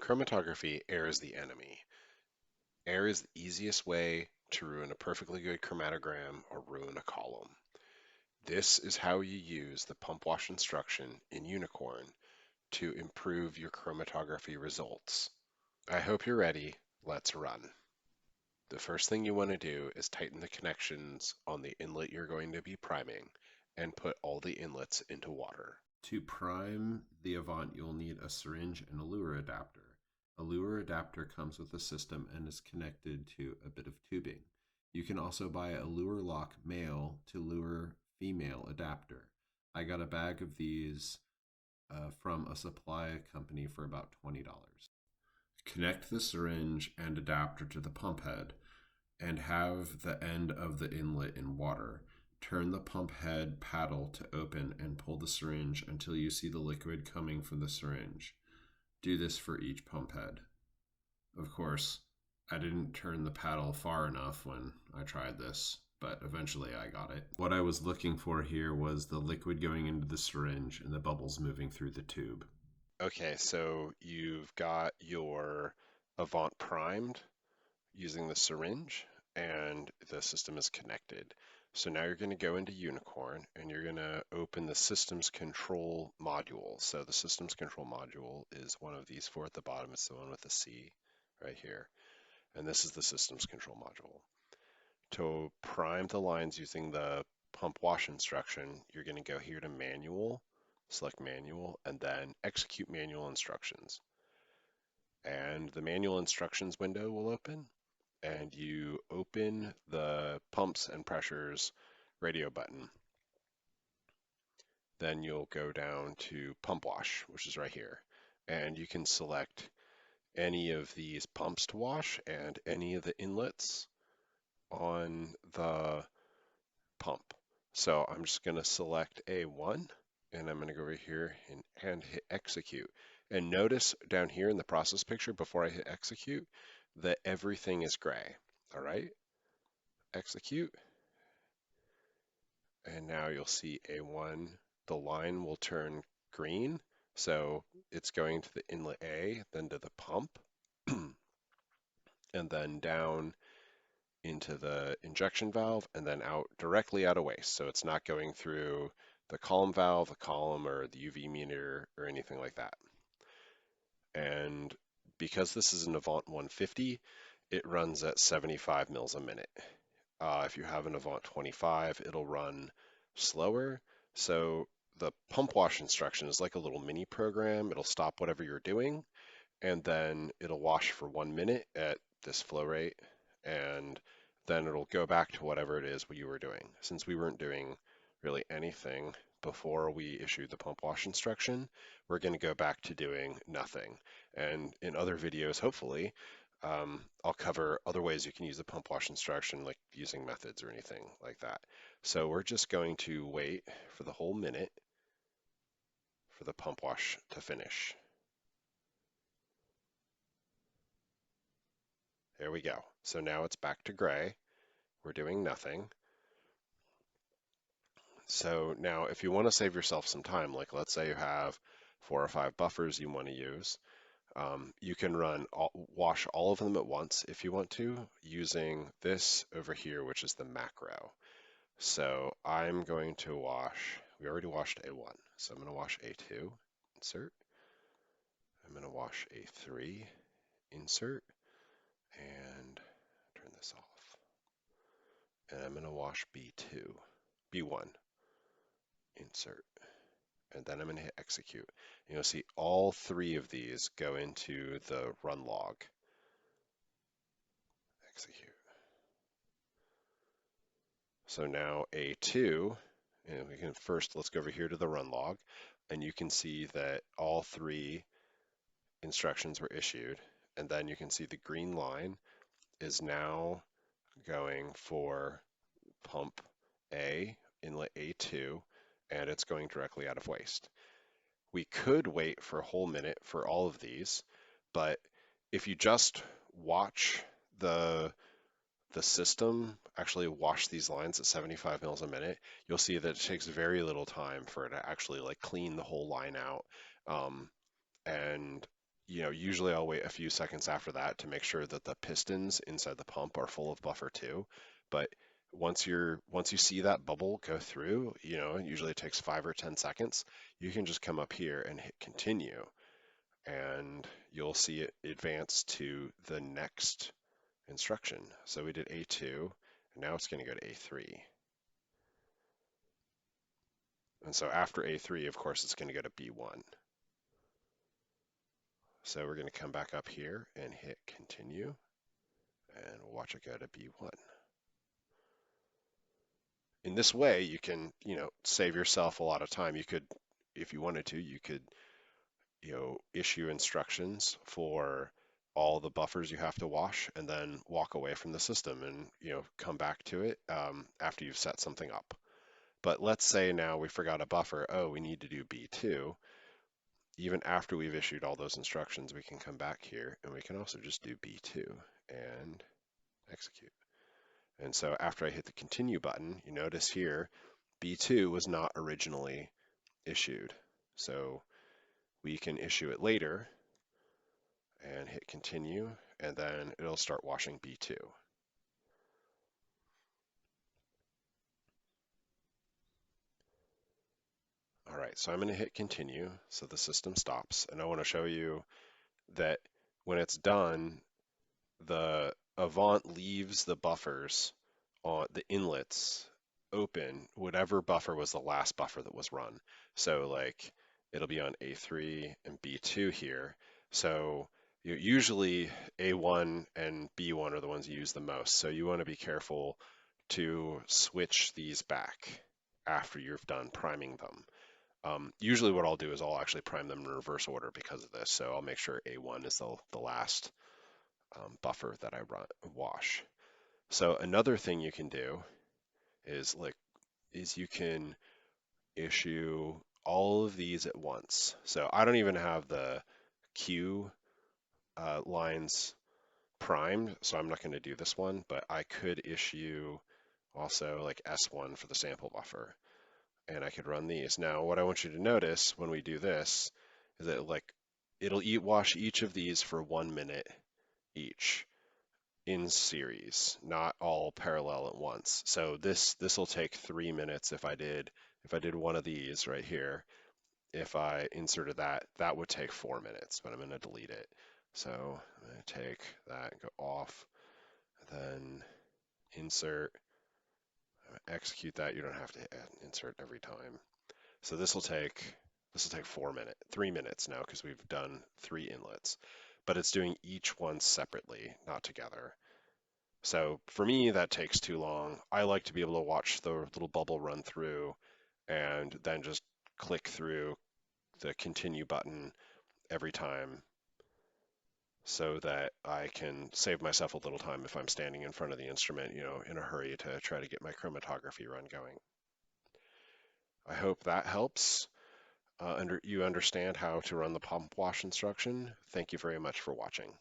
chromatography, air is the enemy. Air is the easiest way to ruin a perfectly good chromatogram or ruin a column. This is how you use the pump wash instruction in Unicorn to improve your chromatography results. I hope you're ready. Let's run. The first thing you want to do is tighten the connections on the inlet you're going to be priming and put all the inlets into water. To prime the Avant, you'll need a syringe and a lure adapter. A lure adapter comes with the system and is connected to a bit of tubing. You can also buy a lure lock male to lure female adapter. I got a bag of these from a supply company for about $20. Connect the syringe and adapter to the pump head and have the end of the inlet in water. Turn the pump head paddle to open and pull the syringe until you see the liquid coming from the syringe. Do this for each pump head. Of course, I didn't turn the paddle far enough when I tried this, but eventually I got it. What I was looking for here was the liquid going into the syringe and the bubbles moving through the tube. Okay, so you've got your Avant primed using the syringe and the system is connected. So now you're going to go into Unicorn and you're going to open the systems control module. So the systems control module is one of these four at the bottom. It's the one with the C right here. And this is the systems control module. To prime the lines using the pump wash instruction, you're going to go here to manual, select manual, and then execute manual instructions. And the manual instructions window will open and you open the pumps and pressures radio button. Then you'll go down to pump wash, which is right here. And you can select any of these pumps to wash and any of the inlets on the pump. So I'm just going to select A1 and I'm going to go over here and hit execute. And notice down here in the process picture before I hit execute that everything is gray. All right, execute. And now you'll see A1, the line will turn green. So it's going to the inlet A, then to the pump, and then down into the injection valve, and then out directly out of waste. So it's not going through the column valve, the column, or the UV meter, or anything like that. And because this is an Avant 150, it runs at 75 mils a minute. If you have an Avant 25, it'll run slower. So the pump wash instruction is like a little mini program. It'll stop whatever you're doing, and then it'll wash for 1 minute at this flow rate, and then it'll go back to whatever it is what you were doing. Since we weren't doing really anything before we issued the pump wash instruction, we're going to go back to doing nothing. And in other videos, hopefully, I'll cover other ways you can use the pump wash instruction, like using methods or anything like that. So we're just going to wait for the whole minute for the pump wash to finish. There we go. So now it's back to gray. We're doing nothing. So now if you want to save yourself some time, like let's say you have 4 or 5 buffers you want to use, you can wash all of them at once if you want to, using this over here, which is the macro. So I'm going to wash, we already washed A1, so I'm going to wash A2, insert. I'm going to wash A3, insert, and turn this off. And I'm going to wash B1, insert. And then I'm going to hit execute. And you'll see all 3 of these go into the run log. Execute. So now A2, and we can first, let's go over here to the run log, and you can see that all 3 instructions were issued, and then you can see the green line is now going for pump A, inlet A2, and it's going directly out of waste. We could wait for a whole minute for all of these, but if you just watch the system actually wash these lines at 75 mils a minute, you'll see that it takes very little time for it to actually like clean the whole line out. And usually I'll wait a few seconds after that to make sure that the pistons inside the pump are full of buffer too. But once you see that bubble go through, it usually takes 5 or 10 seconds, you can just come up here and hit continue, and you'll see it advance to the next instruction. So we did A2, and now it's going to go to A3. And so after A3, of course, it's going to go to B1. So we're going to come back up here and hit continue, and we'll watch it go to B1. In this way, you can, save yourself a lot of time. You could, if you wanted to, you could, issue instructions for all the buffers you have to wash and then walk away from the system and, come back to it after you've set something up. But let's say now we forgot a buffer. Oh, we need to do B2. Even after we've issued all those instructions, we can come back here and we can also just do B2 and execute. And so after I hit the continue button, you notice here, B2 was not originally issued. So we can issue it later and hit continue, and then it'll start washing B2. All right, so I'm going to hit continue so the system stops, and I want to show you that when it's done, the Avant leaves the buffers on the inlets open, whatever buffer was the last buffer that was run. So like it'll be on A3 and B2 here. So usually A1 and B1 are the ones you use the most. So you want to be careful to switch these back after you've done priming them. Usually what I'll do is I'll actually prime them in reverse order because of this. So I'll make sure A1 is the last buffer that I wash. So another thing you can do is you can issue all of these at once. So I don't even have the Q lines primed, so I'm not going to do this one, but I could issue also like S1 for the sample buffer, and I could run these. Now, what I want you to notice when we do this is that it'll wash each of these for 1 minute each in series, not all parallel at once. So this will take 3 minutes if I did one of these right here. If I inserted that, that would take 4 minutes, but I'm going to delete it. So I'm going to take that and go off, then insert, execute that. You don't have to insert every time. So this will take 3 minutes now because we've done 3 inlets, but it's doing each one separately, not together. So for me, that takes too long. I like to be able to watch the little bubble run through and then just click through the continue button every time so that I can save myself a little time if I'm standing in front of the instrument, in a hurry to try to get my chromatography run going. I hope that helps. You understand how to run the pump wash instruction. Thank you very much for watching.